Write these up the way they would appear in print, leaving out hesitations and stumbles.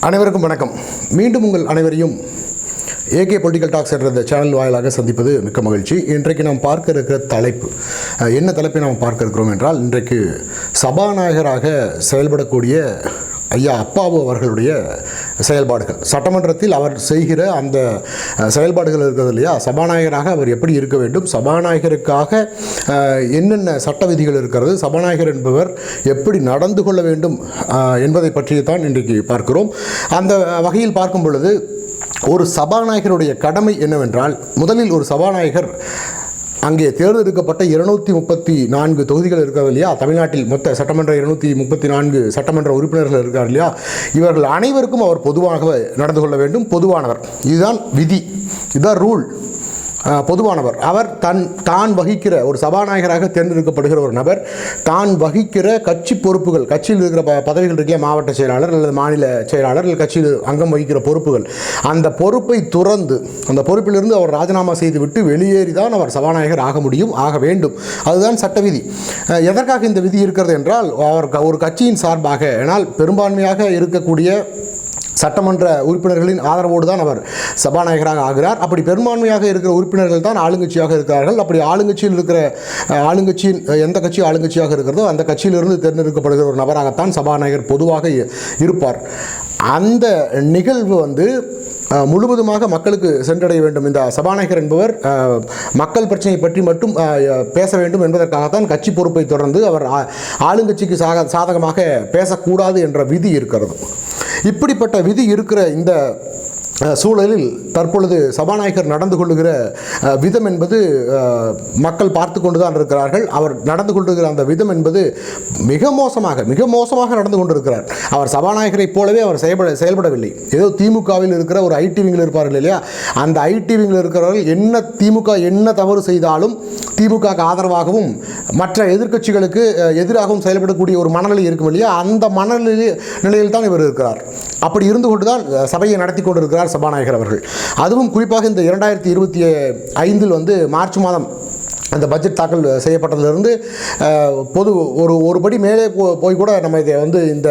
அனைவருக்கும் வணக்கம். மீண்டும் உங்கள் அனைவரையும் ஏகே பொலிட்டிக்கல் டாக்ஸ் என்ற சேனல் வாயிலாக சந்திப்பது மிக்க மகிழ்ச்சி. இன்றைக்கு நாம் பார்க்க இருக்கிற தலைப்பு என்ன தலைப்பை நாம் பார்க்க இருக்கிறோம் என்றால், இன்றைக்கு சபாநாயகராக செயல்படக்கூடிய ஐயா அப்பாவு அவர்களுடைய செயல்பாடுகள், சட்டமன்றத்தில் அவர் செய்கிற அந்த செயல்பாடுகள் இருக்கிறது இல்லையா, சபாநாயகராக அவர் எப்படி இருக்க வேண்டும், சபாநாயகருக்காக என்னென்ன சட்ட விதிகள் இருக்கிறது, சபாநாயகர் என்பவர் எப்படி நடந்து கொள்ள வேண்டும் என்பதை பற்றித்தான் இன்றைக்கு பார்க்கிறோம். அந்த வகையில் பார்க்கும் பொழுது ஒரு சபாநாயகருடைய கடமை என்னவென்றால், முதலில் ஒரு சபாநாயகர் அங்கே தேர்ந்தெடுக்கப்பட்ட 234 தொகுதிகள் இருக்கிறது இல்லையா, தமிழ்நாட்டில் மொத்த சட்டமன்ற 234 சட்டமன்ற உறுப்பினர்கள் இருக்கிறார் இல்லையா, இவர்கள் அனைவருக்கும் அவர் பொதுவாக நடந்து கொள்ள வேண்டும். பொதுவானவர், இதுதான் விதி, இதுதான் ரூல். பொதுவானவர் அவர் தான் வகிக்கிற ஒரு சபாநாயகராக தேர்ந்தெடுக்கப்படுகிற ஒரு நபர் தான் வகிக்கிற கட்சி பொறுப்புகள், கட்சியில் இருக்கிற பதவிகள் இருக்க, மாவட்ட செயலாளர் அல்லது மாநில செயலாளர் அல்லது கட்சியில் அங்கம் வகிக்கிற பொறுப்புகள், அந்த பொறுப்பை துறந்து அந்த பொறுப்பிலிருந்து அவர் ராஜினாமா செய்துவிட்டு வெளியேறி தான் அவர் சபாநாயகர் ஆக முடியும், ஆக வேண்டும். அதுதான் சட்ட விதி. எதற்காக இந்த விதி இருக்கிறது என்றால், அவர் ஒரு கட்சியின் சார்பாக, ஆனால் பெரும்பான்மையாக இருக்கக்கூடிய சட்டமன்ற உறுப்பினர்களின் ஆதரவோடு தான் அவர் சபாநாயகராக ஆகிறார். அப்படி பெரும்பான்மையாக இருக்கிற உறுப்பினர்கள் தான் ஆளுங்கட்சியாக இருக்கிறார்கள். அப்படி ஆளுங்கட்சியில் இருக்கிற ஆளுங்கட்சியின் எந்த கட்சி ஆளுங்கட்சியாக இருக்கிறதோ அந்த கட்சியிலிருந்து தேர்ந்தெடுக்கப்படுகிற ஒரு நபராகத்தான் சபாநாயகர் பொதுவாக இருப்பார். அந்த நிகழ்வு முழுவதுமாக மக்களுக்கு சென்றடைய வேண்டும். இந்த சபாநாயகர் என்பவர் மக்கள் பிரச்சனையை பற்றி மட்டும் பேச வேண்டும் என்பதற்காகத்தான் கட்சி பொறுப்பை தொடர்ந்து அவர் ஆளுங்கட்சிக்கு சாதகமாக பேசக்கூடாது என்ற விதி இருக்கிறது. இப்படிப்பட்ட விதி இருக்கிற இந்த சூழலில் தற்பொழுது சபாநாயகர் நடந்து கொள்ளுகிற விதம் என்பது மக்கள் பார்த்து கொண்டு தான் இருக்கிறார்கள். அவர் நடந்து கொள்ளுகிற அந்த விதம் என்பது மிக மோசமாக நடந்து கொண்டிருக்கிறார். அவர் சபாநாயகரை போலவே அவர் செயல்படவில்லை. ஏதோ திமுகவில் இருக்கிற ஒரு ஐடி விங்கில் இருப்பார்கள் இல்லையா, அந்த ஐடி விங்கில் இருக்கிறவர்கள் திமுக என்ன தவறு செய்தாலும் திமுக ஆதரவாகவும் மற்ற எதிர்க்கட்சிகளுக்கு எதிராகவும் செயல்படக்கூடிய ஒரு மனநிலை இருக்கும் இல்லையா, அந்த மனநிலையில் தான் இவர் இருக்கிறார். அப்படி இருந்து கொண்டு தான் சபையை நடத்தி கொண்டிருக்கிறார் சபாநாயகர் அவர்கள். அதுவும் குறிப்பாக இந்த 2025 மார்ச் மாதம் அந்த பட்ஜெட் தாக்கல் செய்யப்பட்டதிலிருந்து ஒரு படி மேலே போய் கூட நம்ம இதை இந்த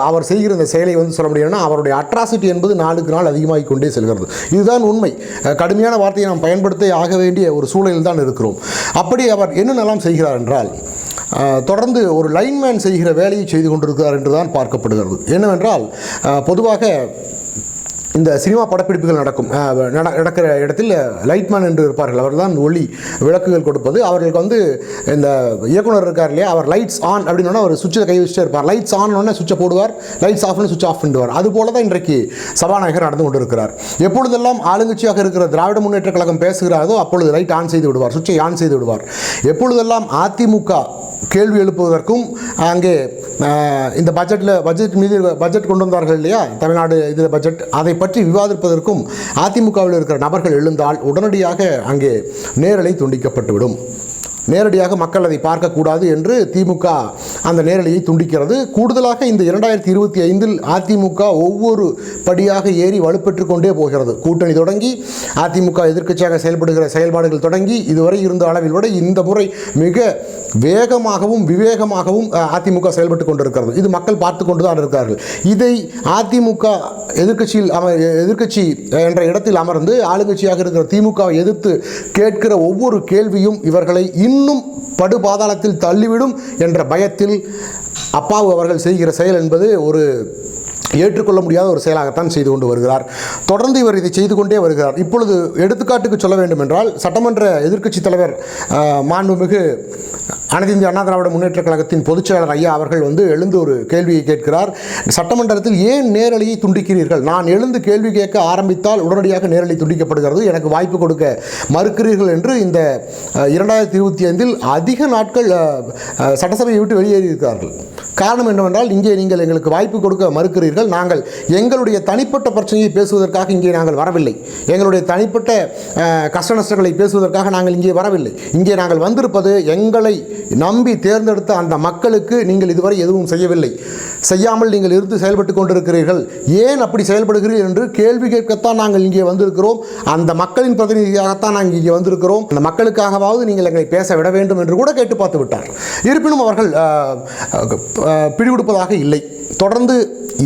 அவர் செய்கிற இந்த செயலை சொல்ல முடியும்னா, அவருடைய அட்ராசிட்டி என்பது நாளுக்கு நாள் அதிகமாகிக் கொண்டே செல்கிறது. இதுதான் உண்மை. கடுமையான வார்த்தையை நாம் பயன்படுத்த ஆக வேண்டிய ஒரு சூழலில் தான் இருக்கிறோம். அப்படி அவர் என்னென்னலாம் செய்கிறார் என்றால், தொடர்ந்து ஒரு லைன்மேன் செய்கிற வேலையை செய்து கொண்டிருக்கிறார் என்று தான் பார்க்கப்படுகிறது. என்னவென்றால், பொதுவாக இந்த சினிமா படப்பிடிப்புகள் நடக்கிற இடத்தில் லைட்மேன் என்று இருப்பார்கள். அவர் தான் ஒளி விளக்குகள் கொடுப்பது. அவர்களுக்கு இந்த இயக்குனர் இருக்கார் இல்லையா, அவர் லைட்ஸ் ஆன் அப்படின்னா அவர் சுவிட்சில் கை வச்சுட்டே இருப்பார். லைட்ஸ் ஆன் உடனே சுவிட்சை போடுவார், லைட்ஸ் ஆஃப்னு சுவிட்ச் ஆஃப் பண்ணுவார். அதுபோல தான் இன்றைக்கு சபாநாயகர் நடந்து கொண்டிருக்கிறார். எப்பொழுதெல்லாம் ஆளுங்கட்சியாக இருக்கிற திராவிட முன்னேற்ற கழகம் பேசுகிறாரோ அப்பொழுது லைட் ஆன் செய்து விடுவார், சுவிட்சை ஆன் செய்து விடுவார். எப்பொழுதெல்லாம் அதிமுக கேள்வி எழுப்புவதற்கும், அங்கே இந்த பட்ஜெட் கொண்டு வந்தார்கள் இல்லையா, தமிழ்நாடு இதில் பட்ஜெட், அதை பற்றி விவாதிப்பதற்கும் அதிமுகவில் இருக்கிற நபர்கள் எழுந்தால் உடனடியாக அங்கே நேரலை துண்டிக்கப்பட்டுவிடும். நேரடியாக மக்கள் அதை பார்க்கக்கூடாது என்று திமுக அந்த நேரலையை துண்டிக்கிறது. கூடுதலாக இந்த 2025 அதிமுக ஒவ்வொரு படியாக ஏறி வலுப்பெற்று கொண்டே போகிறது. கூட்டணி தொடங்கி அதிமுக எதிர்க்கட்சியாக செயல்படுகிற செயல்பாடுகள் தொடங்கி இதுவரை இருந்த அளவில் விட இந்த முறை மிக வேகமாகவும் விவேகமாகவும் அதிமுக செயல்பட்டு கொண்டிருக்கிறது. இது மக்கள் பார்த்து கொண்டு தான் இருக்கிறார்கள். இதை அதிமுக எதிர்க்கட்சி என்ற இடத்தில் அமர்ந்து ஆளுங்கட்சியாக இருக்கிற திமுகவை எதிர்த்து கேட்கிற ஒவ்வொரு கேள்வியும் இவர்களை இன்னும் படுபாதாளத்தில் தள்ளிவிடும் என்ற பயத்தில் அப்பாவு அவர்கள் செய்கிற செயல் என்பது ஒரு ஏற்றுக்கொள்ள முடியாத ஒரு செயலாகத்தான் செய்து கொண்டு வருகிறார். தொடர்ந்து இவர் இதை செய்து கொண்டே வருகிறார். இப்பொழுது எடுத்துக்காட்டுக்கு சொல்ல வேண்டும் என்றால், சட்டமன்ற எதிர்க்கட்சி தலைவர் மாண்புமிகு அனைத்து இந்திய அண்ணா திராவிட முன்னேற்ற கழகத்தின் பொதுச்செயலாளர் ஐயா அவர்கள் எழுந்து ஒரு கேள்வியை கேட்கிறார். சட்டமன்றத்தில் ஏன் நேரலையை துண்டிக்கிறீர்கள்? நான் எழுந்து கேள்வி கேட்க ஆரம்பித்தால் உடனடியாக நேரலை துண்டிக்கப்படுகிறது, எனக்கு வாய்ப்பு கொடுக்க மறுக்கிறீர்கள் என்று இந்த 2025 அதிக நாட்கள் சட்டசபையை விட்டு வெளியேறியிருக்கிறார்கள். காரணம் என்னவென்றால், இங்கே நீங்கள் எங்களுக்கு வாய்ப்பு கொடுக்க மறுக்கிறீர்கள், நாங்கள் எங்களுடைய தனிப்பட்ட பிரச்சனையை பேசுவதற்காக இங்கே நாங்கள் வரவில்லை, எங்களுடைய தனிப்பட்ட கஷ்ட நஷ்டங்களை பேசுவதற்காக நாங்கள் இங்கே வரவில்லை, இங்கே நாங்கள் வந்திருப்பது எங்களை நம்பி தேர்ந்தெடுத்த அந்த மக்களுக்கு நீங்கள் இதுவரை எதுவும் செய்யவில்லை, செய்யாமல் நீங்கள் இருந்து செயல்பட்டு கொண்டிருக்கிறீர்கள், ஏன் அப்படி செயல்படுகிறீர்கள் என்று கேள்வி கேட்கத்தான் நாங்கள் இங்கே வந்திருக்கிறோம், அந்த மக்களின் பிரதிநிதியாகத்தான் நாங்கள் இங்கே வந்திருக்கிறோம், அந்த மக்களுக்காகவாவது நீங்கள் எங்களை பேச விட வேண்டும் என்று கூட கேட்டு பார்த்து விட்டார். இருப்பினும் அவர்கள் பிடிகொடுப்பதாக இல்லை. தொடர்ந்து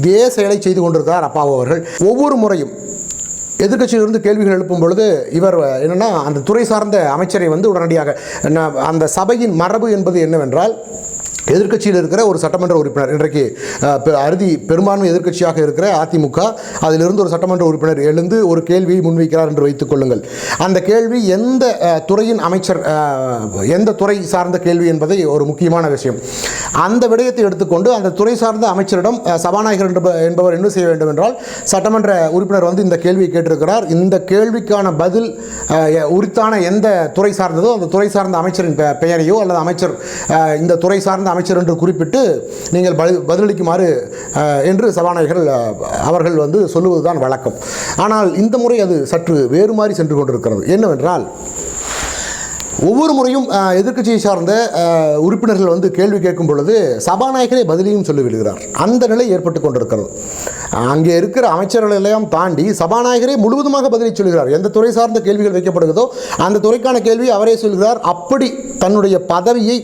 இதே செயலை செய்து கொண்டிருக்கிறார் அப்பாவு அவர்கள். ஒவ்வொரு முறையும் எதிர்க்கட்சியிலிருந்து கேள்விகள் எழுப்பும் பொழுது இவர் என்னென்னா அந்த துறை சார்ந்த அமைச்சரை வந்து உடனடியாக அந்த சபையின் மரபு என்பது என்னவென்றால், எதிர்க்கட்சியில் இருக்கிற ஒரு சட்டமன்ற உறுப்பினர், இன்றைக்கு பெரும்பான்மை எதிர்க்கட்சியாக இருக்கிற அதிமுக, அதிலிருந்து ஒரு சட்டமன்ற உறுப்பினர் எழுந்து ஒரு கேள்வியை முன்வைக்கிறார் என்று வைத்துக் கொள்ளுங்கள். அந்த கேள்வி எந்த துறையின் அமைச்சர், எந்த துறை சார்ந்த கேள்வி என்பதை ஒரு முக்கியமான விஷயம். அந்த விடயத்தை எடுத்துக்கொண்டு அந்த துறை சார்ந்த அமைச்சரிடம் சபாநாயகர் என்பவர் என்ன செய்ய வேண்டும் என்றால், சட்டமன்ற உறுப்பினர் வந்து இந்த கேள்வியை கேட்டிருக்கிறார், இந்த கேள்விக்கான பதில் உரித்தான எந்த துறை சார்ந்ததோ அந்த துறை சார்ந்த அமைச்சரின் பெயரையோ அல்லது அமைச்சர் இந்த துறை சார்ந்த அமைச்சர் என்று குறிப்பிட்டு நீங்கள் பதிலளிக்குமாறு என்று சபாநாயகர் அவர்கள் வந்து சொல்லுவதுதான் வழக்கம். ஆனால் இந்த முறை அது சற்று வேறு மாதிரி சென்று கொண்டிருக்கிறது. என்னவென்றால், ஒவ்வொரு முறையும் எதிர்க்கட்சியை சார்ந்த உறுப்பினர்கள் வந்து கேள்வி கேட்கும் பொழுது சபாநாயகரே பதிலையும் சொல்லிவிடுகிறார். அந்த நிலை ஏற்பட்டு கொண்டிருக்கிறது. அங்கே இருக்கிற அமைச்சர்கள் எல்லாம் தாண்டி சபாநாயகரே முழுவதுமாக பதிலை சொல்கிறார். எந்த துறை சார்ந்த கேள்விகள் வைக்கப்படுகிறதோ அந்த துறைக்கான கேள்வி அவரே சொல்கிறார். அப்படி தன்னுடைய பதவியை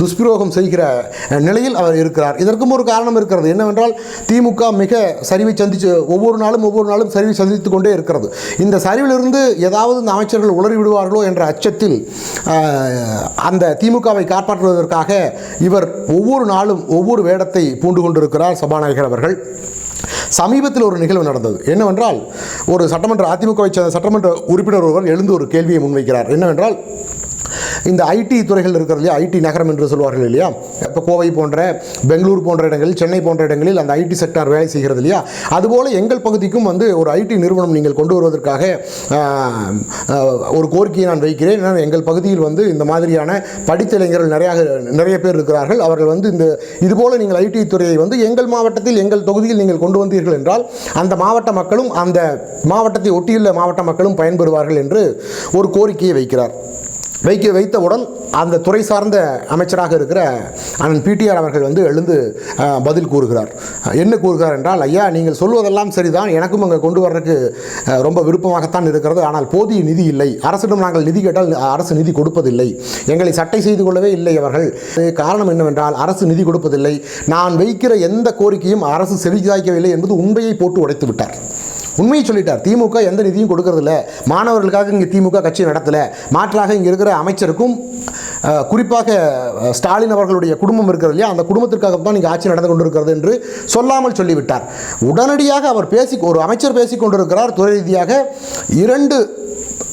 துஷ்பிரயோகம் செய்கிற நிலையில் அவர் இருக்கிறார். இதற்கும் ஒரு காரணம் இருக்கிறது. என்னவென்றால், திமுக மிக சரிவை சந்தித்து ஒவ்வொரு நாளும் சரிவை சந்தித்து கொண்டே இருக்கிறது. இந்த சரிவிலிருந்து ஏதாவது இந்த அமைச்சர்கள் உளறி விடுவார்களோ என்ற அச்சத்தில் அந்த திமுகவை காப்பாற்றுவதற்காக இவர் ஒவ்வொரு நாளும் ஒவ்வொரு வேடத்தை பூண்டு கொண்டிருக்கிறார் சபாநாயகர் அவர்கள். சமீபத்தில் ஒரு நிகழ்வு நடந்தது. என்னவென்றால், ஒரு அதிமுகவை சேர்ந்த சட்டமன்ற உறுப்பினர் ஒருவர் எழுந்து ஒரு கேள்வியை முன்வைக்கிறார். என்னவென்றால், இந்த ஐடி துறைகள் இருக்கிறது இல்லையா, ஐடி நகரம் என்று சொல்வார்கள் இல்லையா, இப்போ கோவை போன்ற பெங்களூர் போன்ற இடங்களில், சென்னை போன்ற இடங்களில் அந்த ஐடி செக்டார் வேலை செய்கிறது இல்லையா, அதுபோல் எங்கள் பகுதிக்கும் வந்து ஒரு ஐடி நிறுவனம் நீங்கள் கொண்டு வருவதற்காக ஒரு கோரிக்கையை நான் வைக்கிறேன். எங்கள் பகுதியில் வந்து இந்த மாதிரியான படித்த இளைஞர்கள் நிறைய பேர் இருக்கிறார்கள். அவர்கள் வந்து இதுபோல் நீங்கள் ஐடி துறையை வந்து எங்கள் மாவட்டத்தில், எங்கள் தொகுதியில் நீங்கள் கொண்டு வந்தீர்கள் என்றால் அந்த மாவட்ட மக்களும் அந்த மாவட்டத்தை ஒட்டியுள்ள மாவட்ட மக்களும் பயன்பெறுவார்கள் என்று ஒரு கோரிக்கையை வைத்தவுடன் அந்த துறை சார்ந்த அமைச்சராக இருக்கிற அண்ணன் பிடிஆர் அவர்கள் வந்து எழுந்து பதில் கூறுகிறார். என்ன கூறுகிறார் என்றால், ஐயா, நீங்கள் சொல்வதெல்லாம் சரிதான், எனக்கும் அங்கே கொண்டு வர்றதுக்கு ரொம்ப விருப்பமாகத்தான் இருக்கிறது. ஆனால் போதிய நிதி இல்லை. அரசிடம் நாங்கள் நிதி கேட்டால் அரசு நிதி கொடுப்பதில்லை. எங்களை சட்டை செய்து கொள்ளவே இல்லை அவர்கள். காரணம் என்னவென்றால், அரசு நிதி கொடுப்பதில்லை. நான் வைக்கிற எந்த கோரிக்கையும் அரசு செவிசாய்க்கவில்லை என்பது உண்மையை போட்டு உடைத்து விட்டார். உண்மையை சொல்லிட்டார். திமுக எந்த நிதியும் கொடுக்கறதில்ல. மாணவர்களுக்காக இங்கே திமுக கட்சி நடத்தலை. மாற்றாக இங்கே இருக்கிற அமைச்சருக்கும் குறிப்பாக ஸ்டாலின் அவர்களுடைய குடும்பம் இருக்கிறது இல்லையா, அந்த குடும்பத்திற்காகத்தான் இங்கே ஆட்சி நடந்து கொண்டிருக்கிறது என்று சொல்லாமல் சொல்லிவிட்டார். உடனடியாக அவர் ஒரு அமைச்சர் பேசிக் கொண்டிருக்கிறார். துறை ரீதியாக 2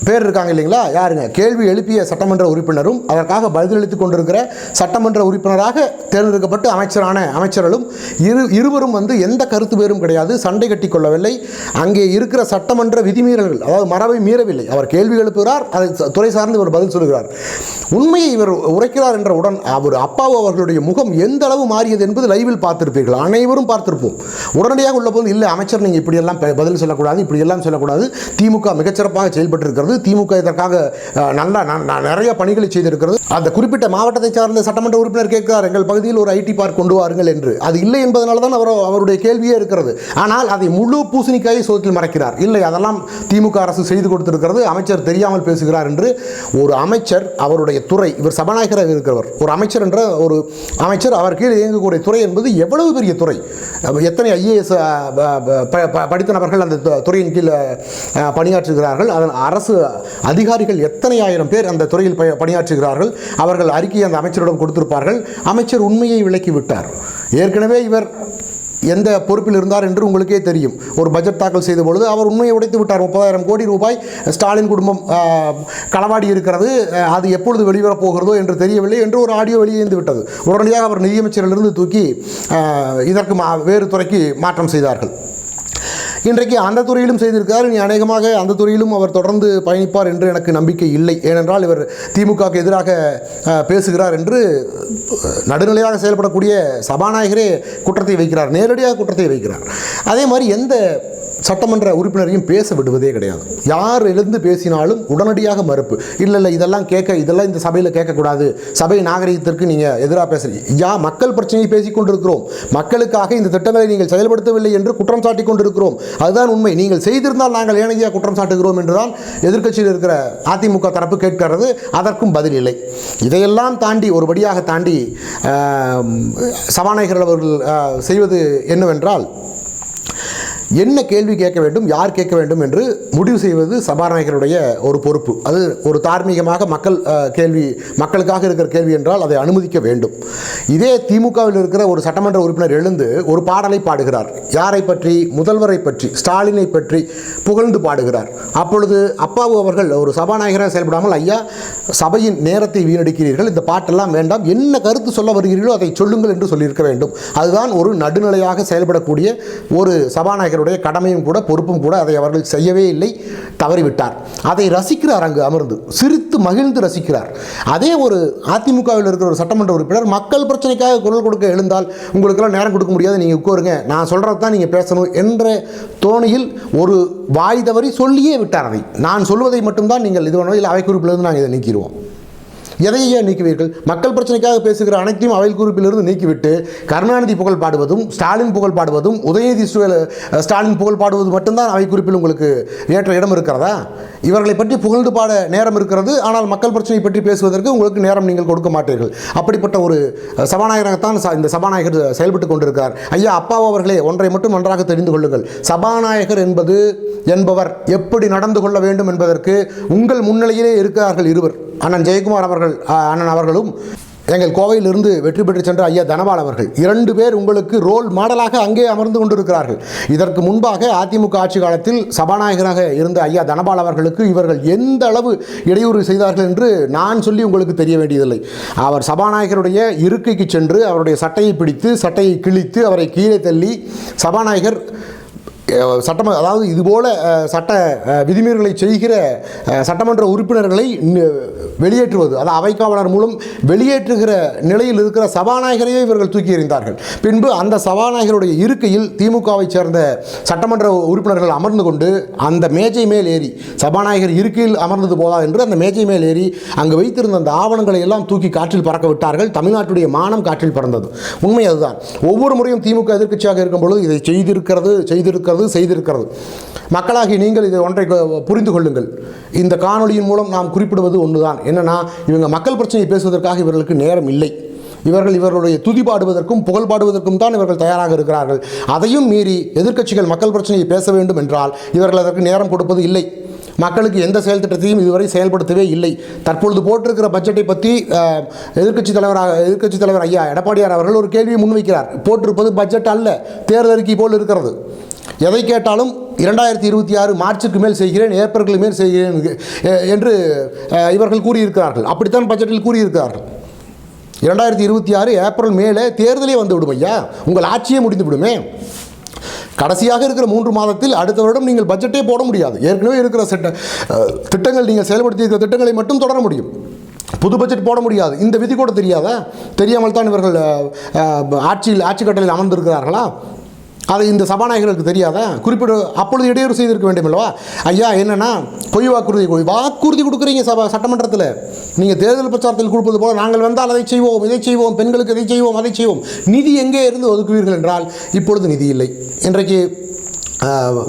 பேர் இருக்காங்க இல்லைங்களா, யாருங்க, கேள்வி எழுப்பிய சட்டமன்ற உறுப்பினரும் அதற்காக பதிலளித்துக் கொண்டிருக்கிற சட்டமன்ற உறுப்பினராக தேர்ந்தெடுக்கப்பட்டு அமைச்சர்களும் இருவரும் வந்து எந்த கருத்து வேறும் கிடையாது, சண்டை கட்டி கொள்ளவில்லை. அங்கே இருக்கிற சட்டமன்ற விதிமீறல்கள், அதாவது மரபை மீறவில்லை. அவர் கேள்வி எழுப்புகிறார், அதை துறை சார்ந்து இவர் பதில் சொல்கிறார். உண்மையை இவர் உரைக்கிறார் என்றவுடன் அவர் அப்பாவு அவர்களுடைய முகம் எந்த அளவு மாறியது என்பது லைவில் பார்த்திருப்பீர்கள், அனைவரும் பார்த்திருப்போம். உடனடியாக உள்ள போது, இல்லை அமைச்சர் நீங்கள் இப்படியெல்லாம் பதில் சொல்லக்கூடாது, இப்படியெல்லாம் சொல்லக்கூடாது, திமுக மிகச்சிறப்பாக செயல்பட்டிருக்கிறது, திமுக இதற்காக நிறைய பணிகளை செய்திருக்கிறது. அந்த குறிப்பிட்ட மாவட்டத்தை சார்ந்த சட்டமன்ற உறுப்பினர் கேட்கிறார், எங்கள் பகுதியில் ஒரு ஐடி பார்க் கொண்டு வாருங்கள் என்று. அது இல்லை என்பதனால தான் அவருடைய கேள்வியே இருக்கிறது. ஆனால் அதை முழு பூசணிக்காயை சோத்தில் மறைக்கிறார். இல்லை, அதெல்லாம் திமுக அரசு செய்து கொடுத்திருக்கிறது, அமைச்சர் தெரியாமல் பேசுகிறார் என்று. ஒரு அமைச்சர், அவருடைய துறை, இவர் சபாநாயகராக இருக்கிறவர், ஒரு அமைச்சர் என்ற ஒரு அமைச்சர், அவர் கீழே இயங்கக்கூடிய துறை என்பது எவ்வளவு பெரிய துறை. எத்தனை ஐஏஎஸ் படித்த நபர்கள் அந்த துறையின் கீழ் பணியாற்றுகிறார்கள். அதன் அரசு அதிகாரிகள் எத்தனை ஆயிரம் பேர் அந்த துறையில் பணியாற்றுகிறார்கள். அவர்கள் அறிக்கையை அந்த அமைச்சரிடம் கொடுத்திருப்பார்கள். அமைச்சர் உண்மையை விளக்கிவிட்டார். ஏற்கனவே இவர் எந்த பொறுப்பில் இருந்தார் என்று உங்களுக்கே தெரியும். ஒரு பட்ஜெட் தாக்கல் செய்த பொழுது அவர் உண்மையை உடைத்து விட்டார். 30,000 கோடி ரூபாய் ஸ்டாலின் குடும்பம் களவாடி இருக்கிறது, அது எப்பொழுது வெளிவரப் போகிறதோ என்று தெரியவில்லை என்று ஒரு ஆடியோ வெளியேந்து விட்டது. உடனடியாக அவர் நிதியமைச்சரிலிருந்து தூக்கி இதற்கு வேறு துறைக்கு மாற்றம் செய்தார்கள். இன்றைக்கு அந்த துறையிலும் செய்திருக்கிறார். இனி அநேகமாக அந்த துறையிலும் அவர் தொடர்ந்து பயணிப்பார் என்று எனக்கு நம்பிக்கை இல்லை. ஏனென்றால் இவர் திமுகவுக்கு எதிராக பேசுகிறார் என்று நடுநிலையாக செயல்படக்கூடிய சபாநாயகரே குற்றத்தை வைக்கிறார், நேரடியாக குற்றத்தை வைக்கிறார். அதே மாதிரி எந்த சட்டமன்ற உறுப்பினரையும் பேச விடுவதே கிடையாது. யார் எழுந்து பேசினாலும் உடனடியாக மறுப்பு. இல்லை இதெல்லாம் இந்த சபையில் கேட்கக்கூடாது, சபை நாகரிகத்திற்கு நீங்கள் எதிராக பேசுகிறீங்க. மக்கள் பிரச்சனையை பேசிக் கொண்டிருக்கிறோம், மக்களுக்காக இந்த திட்டங்களை நீங்கள் செயல்படுத்தவில்லை என்று குற்றம் சாட்டிக் கொண்டிருக்கிறோம். அதுதான் உண்மை. நீங்கள் செய்திருந்தால் நாங்கள் ஏனையா குற்றம் சாட்டுகிறோம் என்றுதான் எதிர்க்கட்சியில் இருக்கிற அதிமுக தரப்பு கேட்கிறது. அதற்கும் பதில் இல்லை. இதையெல்லாம் தாண்டி, ஒருபடியாக தாண்டி சபாநாயகர் அவர்கள் செய்வது என்னவென்றால், என்ன கேள்வி கேட்க வேண்டும், யார் கேட்க வேண்டும் என்று முடிவு செய்வது சபாநாயகருடைய ஒரு பொறுப்பு. அது ஒரு தார்மீகமாக மக்களுக்காக இருக்கிற கேள்வி என்றால் அதை அனுமதிக்க வேண்டும். இதே திமுகவில் இருக்கிற ஒரு சட்டமன்ற உறுப்பினர் எழுந்து ஒரு பாடலை பாடுகிறார். யாரை பற்றி? முதல்வரை பற்றி, ஸ்டாலினை பற்றி புகழ்ந்து பாடுகிறார். அப்பொழுது அப்பாவு அவர்கள் ஒரு சபாநாயகராக செயல்படாமல், ஐயா சபையின் நேரத்தை வீணடிக்கிறீர்கள், இந்த பாட்டெல்லாம் வேண்டாம், என்ன கருத்து சொல்ல வருகிறீர்களோ அதை சொல்லுங்கள் என்று சொல்லியிருக்க வேண்டும். அதுதான் ஒரு நடுநிலையாக செயல்படக்கூடிய ஒரு சபாநாயகருடைய கடமையும் கூட பொறுப்பும் கூட. அதை அவர்கள் செய்யவே இல்லை, தவறிவிட்டார். அதை ரசிக்கிறார், அங்கு அமர்ந்து சிரித்து மகிழ்ந்து ரசிக்கிறார். அதே ஒரு அதிமுகவில் இருக்கிற ஒரு சட்டமன்ற உறுப்பினர் மக்கள் பிரச்சனைக்காக குரல் கொடுக்க எழுந்தால், உங்களுக்கெல்லாம் நேரம் கொடுக்க முடியாது, நீங்கள் உட்காருங்க, நான் சொல்கிறது தான் நீங்கள் பேசணும் என்ற தோணியில் ஒரு வாய் தவறி சொல்லியே விட்டார். அதை நான் சொல்வதை மட்டும்தான் நீங்கள் இது பண்ணணும், இல்லை அவை குறிப்பிலிருந்து நாங்கள் இதை நீக்கிடுவோம். எதையே நீக்குவீர்கள்? மக்கள் பிரச்சனைக்காக பேசுகிற அனைத்தையும் அவையில் குறிப்பிலிருந்து நீக்கிவிட்டு கருணாநிதி புகழ் பாடுவதும், ஸ்டாலின் புகழ் பாடுவதும், உதயநிதி ஸ்டாலின் புகழ் பாடுவது மட்டும்தான் அவை குறிப்பில் உங்களுக்கு ஏற்ற இடம் இருக்கிறதா? இவர்களை பற்றி புகழ்ந்து பாட நேரம் இருக்கிறது, ஆனால் மக்கள் பிரச்சனை பற்றி பேசுவதற்கு உங்களுக்கு நேரம் நீங்கள் கொடுக்க மாட்டீர்கள். அப்படிப்பட்ட ஒரு சபாநாயகராகத்தான் இந்த சபாநாயகர் செயல்பட்டு கொண்டிருக்கிறார். ஐயா அப்பாவு அவர்களே, ஒன்றை மட்டும் நன்றாக தெரிந்து கொள்ளுங்கள். சபாநாயகர் என்பவர் எப்படி நடந்து கொள்ள வேண்டும் என்பதற்கு உங்கள் முன்னிலையிலே இருக்கிறார்கள் இருவர். அண்ணன் ஜெயக்குமார் அவர்களும் எங்கள் கோவையிலிருந்து வெற்றி பெற்று சென்ற ஐயா தனபால் அவர்கள், 2 பேர் உங்களுக்கு ரோல் மாடலாக அங்கே அமர்ந்து கொண்டிருக்கிறார்கள். இதற்கு முன்பாக அதிமுக ஆட்சி காலத்தில் சபாநாயகராக இருந்த ஐயா தனபால் அவர்களுக்கு இவர்கள் எந்த அளவு இடையூறு செய்தார்கள் என்று நான் சொல்லி உங்களுக்கு தெரிய வேண்டியதில்லை. அவர் சபாநாயகருடைய இருக்கைக்கு சென்று அவருடைய சட்டையை பிடித்து, சட்டையை கிழித்து, அவரை கீழே தள்ளி சபாநாயகர் அதாவது இதுபோல சட்ட விதிமீறல்களை செய்கிற சட்டமன்ற உறுப்பினர்களை வெளியேற்றுவது, அதாவது அவைக்காவலர் மூலம் வெளியேற்றுகிற நிலையில் இருக்கிற சபாநாயகரையே இவர்கள் தூக்கி எறிந்தார்கள். பின்பு அந்த சபாநாயகருடைய இருக்கையில் திமுகவை சேர்ந்த சட்டமன்ற உறுப்பினர்கள் அமர்ந்து கொண்டு அந்த மேஜை மேல் ஏறி, சபாநாயகர் இருக்கையில் அமர்ந்தது போதா என்று அந்த மேஜை மேல் ஏறி அங்கு வைத்திருந்த அந்த ஆவணங்களை எல்லாம் தூக்கி காற்றில் பறக்க விட்டார்கள். தமிழ்நாட்டுடைய மானம் காற்றில் பறந்தது. உண்மை அதுதான். ஒவ்வொரு முறையும் திமுக எதிர்க்கட்சியாக இருக்கும் பொழுது இதை செய்திருக்கிறது. மக்களாகி நீங்கள் இதை ஒன்றை புரிந்து கொள்ளுங்கள். இந்த காணொலியின் மூலம் நாம் குறிப்பிடுவது ஒன்றுதான். என்னன்னா, இவங்க மக்கள் பிரச்சனையை பேசுவதற்காக இவர்களுக்கு நேரம் இல்லை. இவர்களுடைய துதி பாடுவதற்கும் புகழ் பாடுவதற்கும் தான் இவர்கள் தயாராக இருக்கிறார்கள். அதையும் மீறி எதிர்க்கட்சிகள் மக்கள் பிரச்சனையை பேச வேண்டும் என்றால் இவர்கள் அதற்கு நேரம் கொடுப்பது இல்லை. மக்களுக்கு எந்த செயல் திட்டத்தையும் இதுவரை செயல்படுத்தவே இல்லை. தற்பொழுது போட்டிருக்கிற பட்ஜெட்டை பற்றி எதிர்க்கட்சித் தலைவர் ஐயா எடப்பாடியார் அவர்கள் ஒரு கேள்வியை முன்வைக்கிறார். போட்டிருப்பது பட்ஜெட் அல்ல, தேர்தல் அறிக்கை போல் இருக்கிறது. எதை கேட்டாலும் 2026 மார்ச்சுக்கு மேல் செய்கிறேன், ஏப்ரலுக்கு மேல் செய்கிறேன் என்று இவர்கள் கூறியிருக்கிறார்கள். அப்படித்தான் பட்ஜெட்டில் கூறியிருக்கிறார்கள். 2026 ஏப்ரல் மேலே தேர்தலே வந்து விடும் ஐயா, உங்கள் ஆட்சியே முடிந்து விடுமே. கடைசியாக இருக்கிற 3 மாதத்தில் அடுத்த வருடம் நீங்கள் பட்ஜெட்டே போட முடியாது. ஏற்கனவே இருக்கிற திட்டங்கள், நீங்கள் செயல்படுத்தி இருக்கிற திட்டங்களை மட்டும் தொடர முடியும். புது பட்ஜெட் போட முடியாது. இந்த விதி கூட தெரியாமல் தான் இவர்கள் ஆட்சி கட்டளையில் அமர்ந்திருக்கிறார்களா? அது இந்த சபாநாயகருக்கு தெரியாதா? அப்பொழுது இடையூறு செய்திருக்க வேண்டும் அல்லவா? ஐயா என்னன்னா, பொய் வாக்குறுதி கொடுக்குறீங்க சட்டமன்றத்தில். நீங்கள் தேர்தல் பிரச்சாரத்தில் கொடுப்பது போல நாங்கள் வந்தால் அதை செய்வோம், இதை செய்வோம், பெண்களுக்கு இதை செய்வோம், அதை செய்வோம். நிதி எங்கே இருந்து ஒதுக்குவீர்கள் என்றால் இப்பொழுது நிதி இல்லை. இன்றைக்கு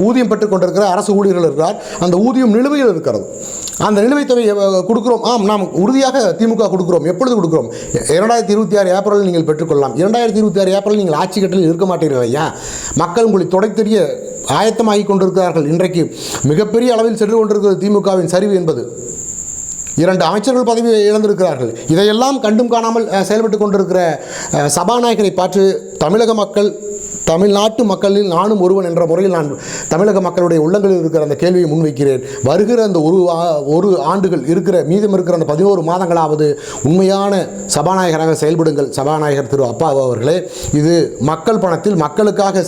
ஊதியம் பெற்றுக் கொண்டிருக்கிற அரசு ஊழியர்கள் இருக்கிறார். அந்த ஊதியம் நிலுவையில் இருக்கிறது. அந்த நிலுவைத் தொகை கொடுக்குறோம். நாம் உறுதியாக திமுக கொடுக்குறோம். எப்பொழுது கொடுக்குறோம்? 2026 ஏப்ரலில் நீங்கள் பெற்றுக்கொள்ளலாம். 2026 ஏப்ரலில் நீங்கள் ஆட்சி கட்டளில் இருக்க மாட்டீர்கள் ஐயா. மக்கள் உங்களை தொடைத்தெறிய ஆயத்தமாகி கொண்டிருக்கிறார்கள். இன்றைக்கு மிகப்பெரிய அளவில் சென்று கொண்டிருக்கிறது திமுகவின் சரிவு என்பது. 2 அமைச்சர்கள் பதவி இழந்திருக்கிறார்கள். இதையெல்லாம் கண்டும் காணாமல் செயல்பட்டு கொண்டிருக்கிற சபாநாயகரை பார்த்து தமிழக மக்கள், தமிழ்நாட்டு மக்களில் நானும் ஒருவன் என்ற முறையில் நான் தமிழக மக்களுடைய உள்ளங்களில் இருக்கிற அந்த கேள்வியை முன்வைக்கிறேன். வருகிற அந்த ஒரு ஆண்டுகள் மீதம் இருக்கிற அந்த 11 மாதங்களாவது உண்மையான சபாநாயகராக செயல்படுங்கள். சபாநாயகர் திரு அப்பாவு அவர்களே, இது மக்கள் பணத்தில் மக்களுக்காக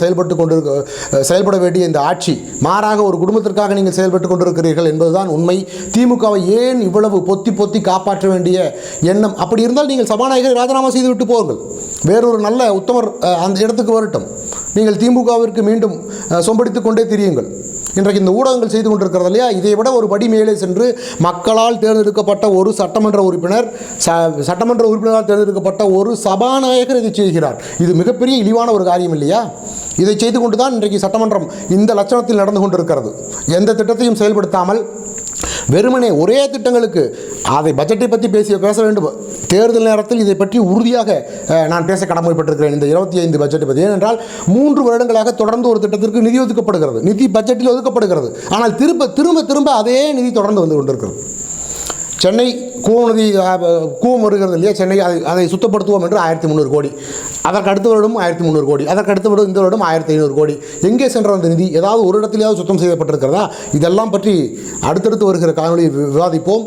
செயல்பட வேண்டிய இந்த ஆட்சி, மாறாக ஒரு குடும்பத்திற்காக நீங்கள் செயல்பட்டு கொண்டிருக்கிறீர்கள் என்பதுதான் உண்மை. திமுகவை ஏன் இவ்வளவு பொத்தி காப்பாற்ற வேண்டிய எண்ணம்? அப்படி இருந்தால் நீங்கள் சபாநாயகரை ராஜினாமா செய்துவிட்டு போங்கள். வேறொரு நல்ல உத்தமர் அந்த இடத்துக்கு வரட்டும். நீங்கள் திமுகவிற்கு மீண்டும் சொம்படித்துக் கொண்டே திரியுங்கள். இன்றைக்கு இந்த ஊடகங்கள் செய்து கொண்டிருக்கிறது இல்லையா? இதை விட ஒரு படி மேலே சென்று மக்களால் தேர்ந்தெடுக்கப்பட்ட ஒரு சட்டமன்ற உறுப்பினரால் தேர்ந்தெடுக்கப்பட்ட ஒரு சபாநாயகர் இதை செய்கிறார். இது மிகப்பெரிய இழிவான ஒரு காரியம் இல்லையா? இதை செய்து கொண்டு தான் இன்றைக்கு சட்டமன்றம் இந்த லட்சணத்தில் நடந்து கொண்டிருக்கிறது. எந்த திட்டத்தையும் செயல்படுத்தாமல் வெறுமனே ஒரே திட்டங்களுக்கு அதை பட்ஜெட்டை பற்றி பேச வேண்டும். தேர்தல் நேரத்தில் இதை பற்றி உறுதியாக நான் பேச கடமைப்பட்டிருக்கிறேன். இந்த 25 பட்ஜெட்டை பற்றி. ஏனென்றால் 3 வருடங்களாக தொடர்ந்து ஒரு திட்டத்திற்கு நிதி ஒதுக்கப்படுகிறது, நிதி பட்ஜெட்டில் ஒதுக்கப்படுகிறது. ஆனால் திரும்ப அதே நிதி தொடர்ந்து வந்து கொண்டிருக்கிறது. சென்னை கூவம் வருகிறது இல்லையா, சென்னை அதை சுத்தப்படுத்துவோம் என்று 1300 கோடி, அதற்கு அடுத்த வருடம் 1300 கோடி, அதற்கு அடுத்த வருடம் இந்த வருடம் 1500 கோடி. எங்கே சென்ற அந்த நிதி? ஏதாவது ஒரு இடத்திலேயாவது சுத்தம் செய்யப்பட்டிருக்கிறதா? இதெல்லாம் பற்றி அடுத்தடுத்து வருகிற காணொலியில் விவாதிப்போம்.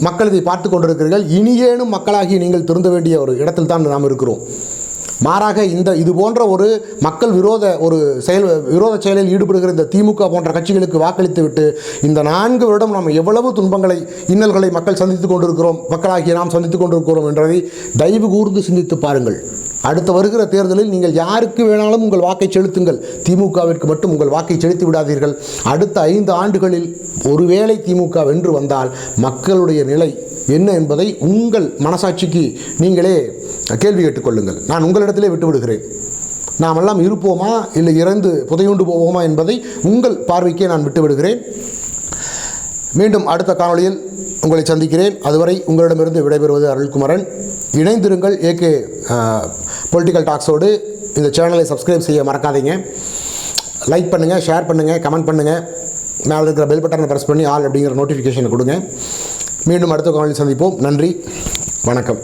மக்கள் இதை பார்த்து கொண்டிருக்கிறீர்கள். இனியேனும் மக்களாகி நீங்கள் திருந்த வேண்டிய ஒரு இடத்தில் தான் நாம் இருக்கிறோம். மாறாக இது போன்ற ஒரு மக்கள் விரோத செயலில் ஈடுபடுகிற இந்த திமுக போன்ற கட்சிகளுக்கு வாக்களித்து விட்டு இந்த 4 வருடம் நாம் எவ்வளவு துன்பங்களை, இன்னல்களை மக்கள் சந்தித்துக் கொண்டிருக்கிறோம், மக்களாகிய நாம் சந்தித்துக் கொண்டிருக்கிறோம் என்பதை தயவு கூர்ந்து சிந்தித்து பாருங்கள். அடுத்த வருகிற தேர்தலில் நீங்கள் யாருக்கு வேணாலும் உங்கள் வாக்கை செலுத்துங்கள், திமுகவிற்கு மட்டும் உங்கள் வாக்கை செலுத்தி விடாதீர்கள். அடுத்த 5 ஆண்டுகளில் ஒருவேளை திமுக வென்று வந்தால் மக்களுடைய நிலை என்ன என்பதை உங்கள் மனசாட்சிக்கு நீங்களே கேள்வி கேட்டுக்கொள்ளுங்கள். நான் உங்களிடத்திலே விட்டுவிடுகிறேன். நாம் எல்லாம் இருப்போமா இல்லை இறந்து புதையுண்டு போவோமா என்பதை உங்கள் பார்வைக்கே நான் விட்டுவிடுகிறேன். மீண்டும் அடுத்த காணொளியில் உங்களை சந்திக்கிறேன். அதுவரை உங்களிடமிருந்து விடைபெறுவது அருள்குமரன். இணைந்திருங்கள் ஏகே பொலிட்டிக்கல் டாக்ஸோடு. இந்த சேனலை சப்ஸ்கிரைப் செய்ய மறக்காதீங்க. லைக் பண்ணுங்கள், ஷேர் பண்ணுங்கள், கமெண்ட் பண்ணுங்கள். மேலே இருக்கிற பெல் பட்டனை ப்ரெஸ் பண்ணி ஆல் அப்படிங்கிற நோட்டிஃபிகேஷனை கொடுங்க. மீண்டும் அடுத்த காணொளியில் சந்திப்போம். நன்றி, வணக்கம்.